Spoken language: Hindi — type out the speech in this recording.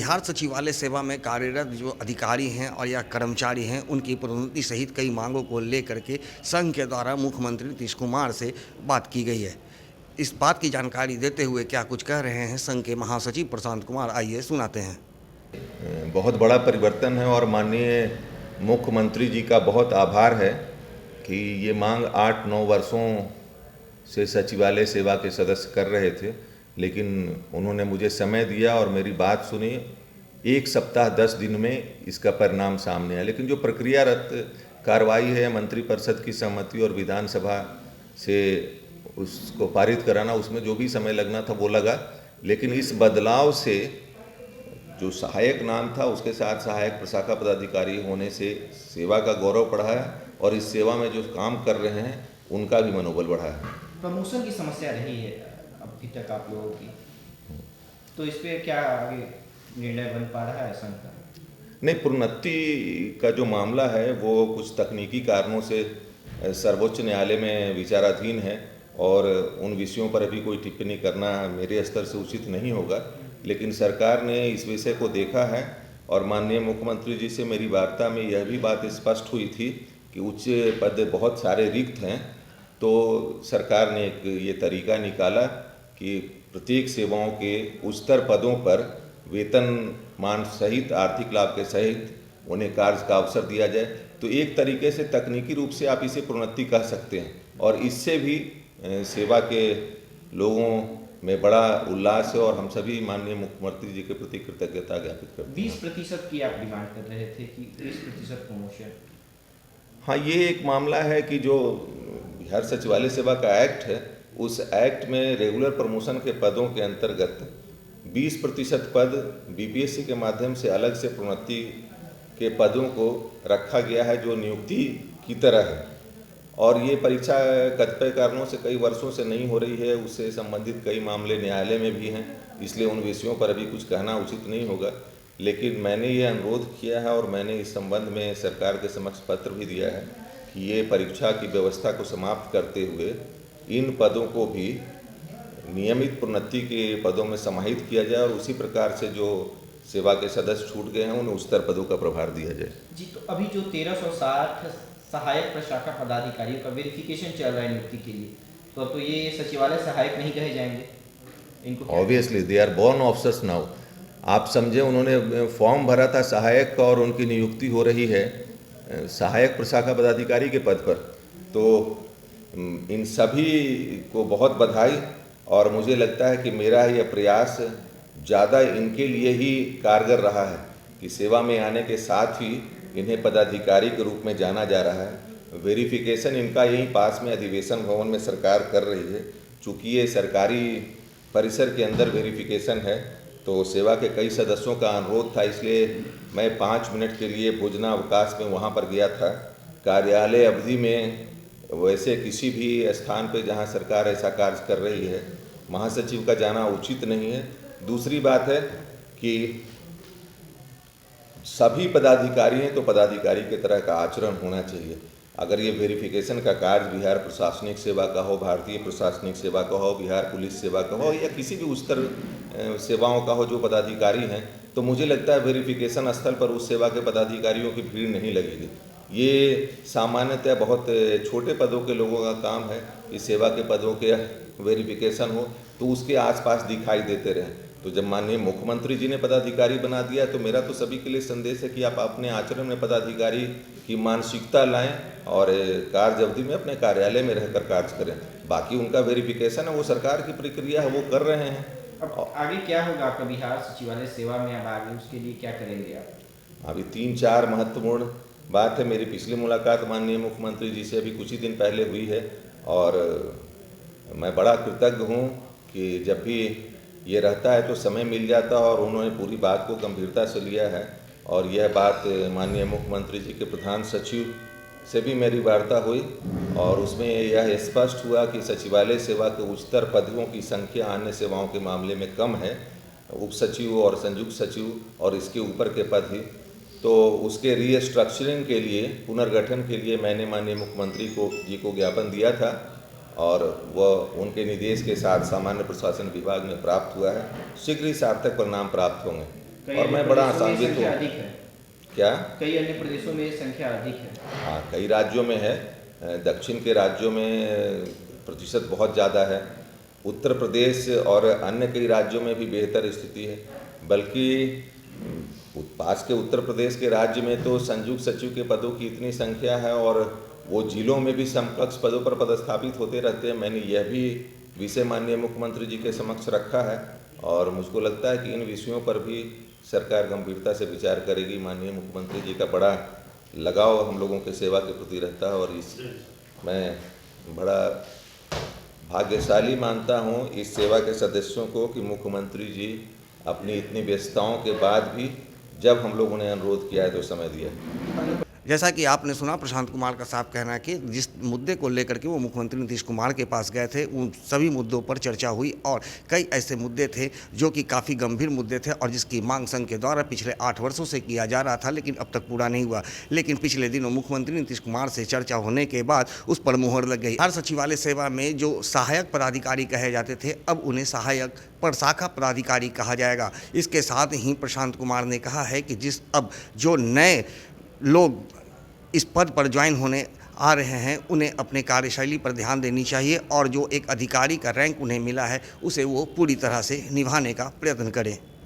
बिहार सचिवालय सेवा में कार्यरत जो अधिकारी हैं और या कर्मचारी हैं उनकी प्रोन्नति सहित कई मांगों को लेकर के संघ के द्वारा मुख्यमंत्री नीतीश कुमार से बात की गई है। इस बात की जानकारी देते हुए क्या कुछ कह रहे हैं संघ के महासचिव प्रशांत कुमार, आइए सुनाते हैं। बहुत बड़ा परिवर्तन है और माननीय मुख्यमंत्री जी का बहुत आभार है कि ये मांग 8-9 वर्षों से सचिवालय सेवा के सदस्य कर रहे थे, लेकिन उन्होंने मुझे समय दिया और मेरी बात सुनी। 1 सप्ताह 10 दिन में इसका परिणाम सामने आया। लेकिन जो प्रक्रियारत कार्रवाई है, मंत्रिपरिषद की सहमति और विधानसभा से उसको पारित कराना, उसमें जो भी समय लगना था वो लगा। लेकिन इस बदलाव से जो सहायक नाम था उसके साथ सहायक प्रशाखा पदाधिकारी होने से सेवा का गौरव बढ़ा है और इस सेवा में जो काम कर रहे हैं उनका भी मनोबल बढ़ा है। प्रमोशन की समस्या रही है अभी तक आप लोगों की, तो इस पे क्या आगे निर्णय बन पा रहा है संघ का? नहीं, प्रोन्नति का जो मामला है वो कुछ तकनीकी कारणों से सर्वोच्च न्यायालय में विचाराधीन है और उन विषयों पर अभी कोई टिप्पणी करना मेरे स्तर से उचित नहीं होगा। लेकिन सरकार ने इस विषय को देखा है और माननीय मुख्यमंत्री जी से मेरी वार्ता में यह भी बात स्पष्ट हुई थी कि उच्च पद बहुत सारे रिक्त हैं, तो सरकार ने एक ये तरीका निकाला कि प्रत्येक सेवाओं के उच्चतर पदों पर वेतनमान सहित आर्थिक लाभ के सहित उन्हें कार्य का अवसर दिया जाए। तो एक तरीके से तकनीकी रूप से आप इसे प्रोन्नति कह सकते हैं और इससे भी सेवा के लोगों में बड़ा उल्लास है और हम सभी माननीय मुख्यमंत्री जी के प्रति कृतज्ञता ज्ञापित करते हैं। 20% की आप डिमांड कर रहे थे कि 30% प्रमोशन। हाँ, ये एक मामला है कि जो बिहार सचिवालय सेवा का एक्ट है, उस एक्ट में रेगुलर प्रमोशन के पदों के अंतर्गत 20% पद बीपीएससी के माध्यम से अलग से प्रोन्नति के पदों को रखा गया है जो नियुक्ति की तरह है। और ये परीक्षा कतिपय कारणों से कई वर्षों से नहीं हो रही है, उससे संबंधित कई मामले न्यायालय में भी हैं, इसलिए उन विषयों पर अभी कुछ कहना उचित नहीं होगा। लेकिन मैंने ये अनुरोध किया है और मैंने इस संबंध में सरकार के समक्ष पत्र भी दिया है कि ये परीक्षा की व्यवस्था को समाप्त करते हुए इन पदों को भी नियमित प्रोन्नति के पदों में समाहित किया जाए और उसी प्रकार से जो सेवा के सदस्य छूट गए हैं उन्हें उच्चतर पदों का प्रभार दिया जाए। जी, तो अभी जो 1360 सहायक प्रशाखा पदाधिकारियों का वेरिफिकेशन चल रहा है नियुक्ति के लिए, तो ये सचिवालय सहायक नहीं कहे जाएंगे इनको? Obviously they are born officers now. आप समझे, उन्होंने फॉर्म भरा था सहायक का और उनकी नियुक्ति हो रही है सहायक प्रशाखा पदाधिकारी के पद पर। तो इन सभी को बहुत बधाई और मुझे लगता है कि मेरा यह प्रयास ज़्यादा इनके लिए ही कारगर रहा है कि सेवा में आने के साथ ही इन्हें पदाधिकारी के रूप में जाना जा रहा है। वेरिफिकेशन इनका यहीं पास में अधिवेशन भवन में सरकार कर रही है। चूँकि ये सरकारी परिसर के अंदर वेरिफिकेशन है तो सेवा के कई सदस्यों का अनुरोध था, इसलिए मैं 5 मिनट के लिए भोजनावकाश में वहाँ पर गया था। कार्यालय अवधि में वैसे किसी भी स्थान पर जहाँ सरकार ऐसा कार्य कर रही है महासचिव का जाना उचित नहीं है। दूसरी बात है कि सभी पदाधिकारी हैं तो पदाधिकारी की तरह का आचरण होना चाहिए। अगर ये वेरिफिकेशन का कार्य बिहार प्रशासनिक सेवा का हो, भारतीय प्रशासनिक सेवा का हो, बिहार पुलिस सेवा का हो या किसी भी उच्चतर सेवाओं का हो जो पदाधिकारी हैं, तो मुझे लगता है वेरिफिकेशन स्थल पर उस सेवा के पदाधिकारियों की भीड़ नहीं लगेगी। ये सामान्यतः बहुत छोटे पदों के लोगों का काम है कि सेवा के पदों के वेरिफिकेशन हो तो उसके आसपास दिखाई देते रहें। तो जब माननीय मुख्यमंत्री जी ने पदाधिकारी बना दिया तो मेरा तो सभी के लिए संदेश है कि आप अपने आचरण में पदाधिकारी की मानसिकता लाएं और कार्य अवधि में अपने कार्यालय में रहकर कार्य करें। बाकी उनका वेरिफिकेशन है वो सरकार की प्रक्रिया है, वो कर रहे हैं। अब आगे क्या होगा आपका बिहार सचिवालय सेवा में? अब आगे उसके लिए क्या करेंगे आप? अभी 3-4 महत्वपूर्ण बात है। मेरी पिछली मुलाकात माननीय मुख्यमंत्री जी से अभी कुछ ही दिन पहले हुई है और मैं बड़ा कृतज्ञ हूँ कि जब भी ये रहता है तो समय मिल जाता है और उन्होंने पूरी बात को गंभीरता से लिया है। और यह बात माननीय मुख्यमंत्री जी के प्रधान सचिव से भी मेरी वार्ता हुई और उसमें यह स्पष्ट हुआ कि सचिवालय सेवा के उच्चतर पदों की संख्या अन्य सेवाओं के मामले में कम है, उप सचिव और संयुक्त सचिव और इसके ऊपर के पद ही। तो उसके रीस्ट्रक्चरिंग के लिए, पुनर्गठन के लिए मैंने माननीय मुख्यमंत्री जी को ज्ञापन दिया था और वह उनके निर्देश के साथ सामान्य प्रशासन विभाग में प्राप्त हुआ है। शीघ्र ही सार्थक परिणाम प्राप्त होंगे। कई और अन्य मैं बड़ा प्रदेशों में आशान्वित संख्या हूँ। अधिक है। क्या? कई अन्य प्रदेशों में ये संख्या अधिक है। हाँ, कई राज्यों में है। दक्षिण के राज्यों में प्रतिशत बहुत ज़्यादा है। उत्तर प्रदेश और अन्य कई राज्यों में भी बेहतर स्थिति है। बल्कि पास के उत्तर प्रदेश के राज्य में तो संयुक्त सचिव के पदों की इतनी संख्या है और वो जिलों में भी समकक्ष पदों पर पदस्थापित होते रहते हैं। मैंने यह भी विषय माननीय मुख्यमंत्री जी के समक्ष रखा है और मुझको लगता है कि इन विषयों पर भी सरकार गंभीरता से विचार करेगी। माननीय मुख्यमंत्री जी का बड़ा लगाव हम लोगों के सेवा के प्रति रहता है और इस मैं बड़ा भाग्यशाली मानता हूँ इस सेवा के सदस्यों को कि मुख्यमंत्री जी अपनी इतनी व्यस्तताओं के बाद भी जब हम लोगों ने अनुरोध किया है तो समय दिया। जैसा कि आपने सुना, प्रशांत कुमार का साफ कहना है कि जिस मुद्दे को लेकर के वो मुख्यमंत्री नीतीश कुमार के पास गए थे, उन सभी मुद्दों पर चर्चा हुई और कई ऐसे मुद्दे थे जो कि काफ़ी गंभीर मुद्दे थे और जिसकी मांग संघ के द्वारा पिछले 8 वर्षों से किया जा रहा था, लेकिन अब तक पूरा नहीं हुआ। लेकिन पिछले दिनों मुख्यमंत्री नीतीश कुमार से चर्चा होने के बाद उस पर मुहर लग गई। हर सचिवालय सेवा में जो सहायक पदाधिकारी कहे जाते थे, अब उन्हें सहायक प्रशाखा पदाधिकारी कहा जाएगा। इसके साथ ही प्रशांत कुमार ने कहा है कि अब जो नए लोग इस पद पर ज्वाइन होने आ रहे हैं, उन्हें अपने कार्यशैली पर ध्यान देनी चाहिए और जो एक अधिकारी का रैंक उन्हें मिला है उसे वो पूरी तरह से निभाने का प्रयत्न करें।